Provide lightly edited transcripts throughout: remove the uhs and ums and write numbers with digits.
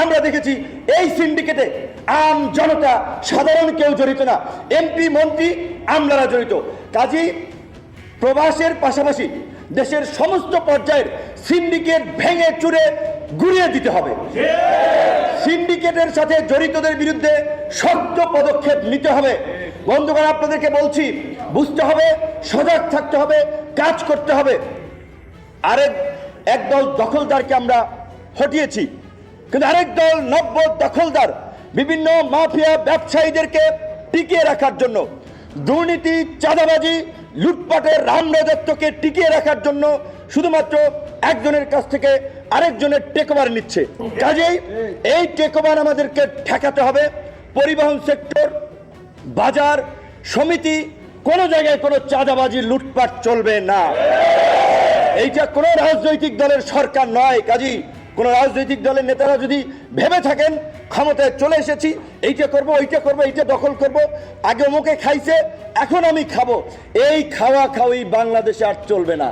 আমরা দেখেছি এই সিন্ডিকেটে আম জনতা সাধারণ কেউ জড়িত না, এমপি মন্ত্রী আমলারা জড়িত। কাজী প্রবাসের পাশাপাশি দেশের সমস্ত পর্যায়ের সিন্ডিকেট ভেঙে চুরে গুড়িয়ে দিতে হবে। সিন্ডিকেটের সাথে জড়িতদের বিরুদ্ধে শক্ত পদক্ষেপ নিতে হবে। বন্ধুগণ, আপনাদেরকে বলছি, বুঝতে হবে, সজাগ থাকতে হবে, কাজ করতে হবে। একদল দখলদারকে আমরা হটিয়েছি, কিন্তু আরেক দল নব্য দখলদার বিভিন্ন মাফিয়া ব্যবসায়ীদেরকে টিকিয়ে রাখার জন্য, দুর্নীতি, চাঁদাবাজি, লুটপাটের রামরাজত্বকে টিকিয়ে রাখার জন্য শুধুমাত্র একজনের কাছ থেকে আরেকজনের টেকওভার নিচ্ছে। কাজেই এই টেকওভার আমাদেরকে ঠেকাতে হবে। পরিবহন সেক্টর, বাজার সমিতি, কোনো জায়গায় কোনো চাঁদাবাজি, লুটপাট চলবে না। এইটা কোনো রাজনৈতিক দলের সরকার নয়। কাজেই কোন রাজনৈতিক দলের নেতারা যদি ভেবে থাকেন ক্ষমতায় চলে এসেছি, এইটা করব, ওইটা করব, এইটা দখল করব, আগে অমুকে খাইছে এখন আমি খাবো, এই খাওয়া খাওয়ি বাংলাদেশে আর চলবে না।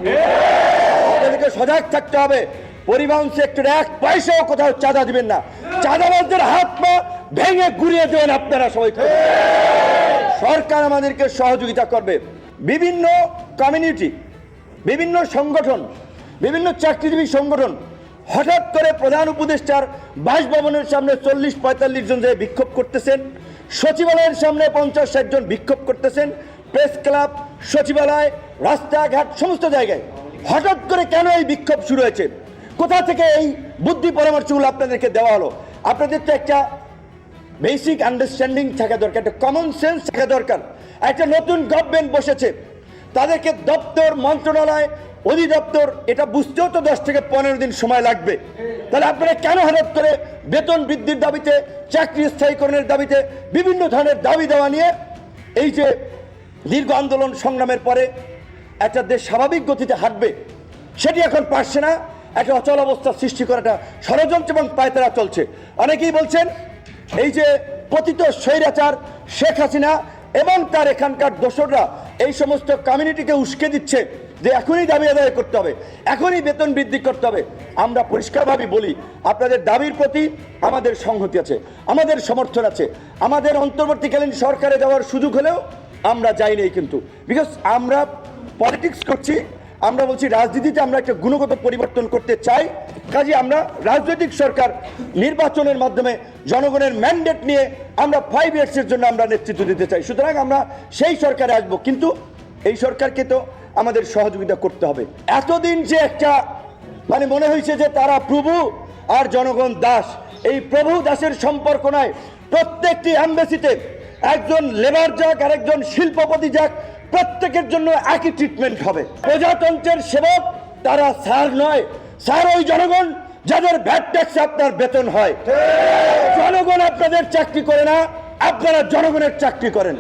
আপনাদেরকে সজাগ থাকতে হবে। পরিবহন সেক্টরে এক পয়সাও কোথাও চাঁদা দিবেন না। চাঁদাবাজদের হাত পা ভেঙে গুড়িয়ে দেবেন আপনারা সবাই। সরকার আমাদেরকে সহযোগিতা করবে। বিভিন্ন কমিউনিটি, বিভিন্ন সংগঠন, বিভিন্ন চাকরিজীবী সংগঠন হঠাৎ করে প্রধান উপদেষ্টার বাসভবনের সামনে 40-45 জন যে বিক্ষোভ করতেছেন, সচিবালয়ের সামনে 50-60 জন বিক্ষোভ করতেছেন, প্রেস ক্লাব, সচিবালয়, রাস্তাঘাট, সমস্ত জায়গায় হঠাৎ করে কেন এই বিক্ষোভ শুরু হয়েছে? কোথা থেকে এই বুদ্ধি পরামর্শগুলো আপনাদেরকে দেওয়া হলো? আপনাদের তো একটা বেসিক আন্ডারস্ট্যান্ডিং থাকা দরকার, একটা কমন সেন্স থাকা দরকার। একটা নতুন গভর্নমেন্ট বসেছে, তাদেরকে দপ্তর, মন্ত্রণালয়, অধিদপ্তর এটা বুঝতেও তো 10 থেকে 15 দিন সময় লাগবে। তাহলে আপনারা কেন হঠাৎ করে বেতন বৃদ্ধির দাবিতে, চাকরি স্থায়ীকরণের দাবিতে, বিভিন্ন ধরনের দাবি দেওয়া নিয়ে এই যে দীর্ঘ আন্দোলন সংগ্রামের পরে একটা দেশ স্বাভাবিক গতিতে হাঁটবে, সেটি এখন পারছে না। একটা অচল অবস্থা সৃষ্টি করাটা ষড়যন্ত্র এবং পায়তারা চলছে। অনেকেই বলছেন এই যে পতিত স্বৈরাচার শেখ হাসিনা এবং তার এখানকার দোসররা এই সমস্ত কমিউনিটিকে উস্কে দিচ্ছে যে এখনই দাবি আদায় করতে হবে, এখনই বেতন বৃদ্ধি করতে হবে। আমরা পরিষ্কারভাবে বলি, আপনাদের দাবির প্রতি আমাদের সংহতি আছে, আমাদের সমর্থন আছে। আমাদের অন্তর্বর্তীকালীন সরকারে যাওয়ার সুযোগ হলেও আমরা যাই নাই, কিন্তু বিকজ আমরা পলিটিক্স করছি। আমরা বলছি রাজনীতিতে আমরা একটা গুণগত পরিবর্তন করতে চাই। কাজে আমরা রাজনৈতিক সরকার নির্বাচনের মাধ্যমে জনগণের ম্যান্ডেট নিয়ে আমরা 5 ইয়ার্সের জন্য আমরা নেতৃত্ব দিতে চাই। সুতরাং আমরা সেই সরকারে আসবো, কিন্তু এই সরকারকে তো আমাদের সহযোগিতা করতে হবে। এতদিন যে একটা মনে হয়েছে যে তারা প্রভু আর জনগণ দাস, এই প্রভু দাসের সম্পর্ক নয়। প্রত্যেকটি এমবেসিতে একজন লেবার যাক আর একজন শিল্পপতি যাক, প্রত্যেকের জন্য একই ট্রিটমেন্ট হবে। প্রজাতন্ত্রের সেবক তারা স্যার নয়, স্যার ওই জনগণ যাদের ভ্যাট ট্যাক্সে আপনার বেতন হয়। জনগণ আপনাদের চাকরি করে না, আপনারা জনগণের চাকরি করেন।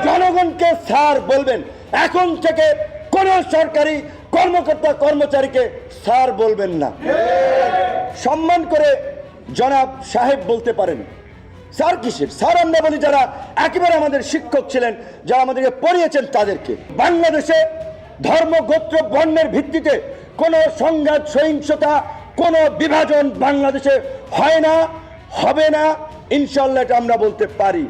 জনগণকে স্যার বলবেন। এখন থেকে কোন সরকারি কর্মকর্তা কর্মচারীকে স্যার বলবেন না, সম্মান করে জনাব সাহেব বলতে পারেন। স্যার কিসের? স্যার আমরা বলি যারা একেবারে আমাদের শিক্ষক ছিলেন, যারা আমাদেরকে পড়িয়েছেন তাদেরকে। বাংলাদেশে ধর্ম, গোত্র, বর্ণের ভিত্তিতে কোনো সংঘাত, সহিংসতা, কোনো বিভাজন বাংলাদেশে হয় না, হবে না, ইনশাআল্লাহ এটা আমরা বলতে পারি।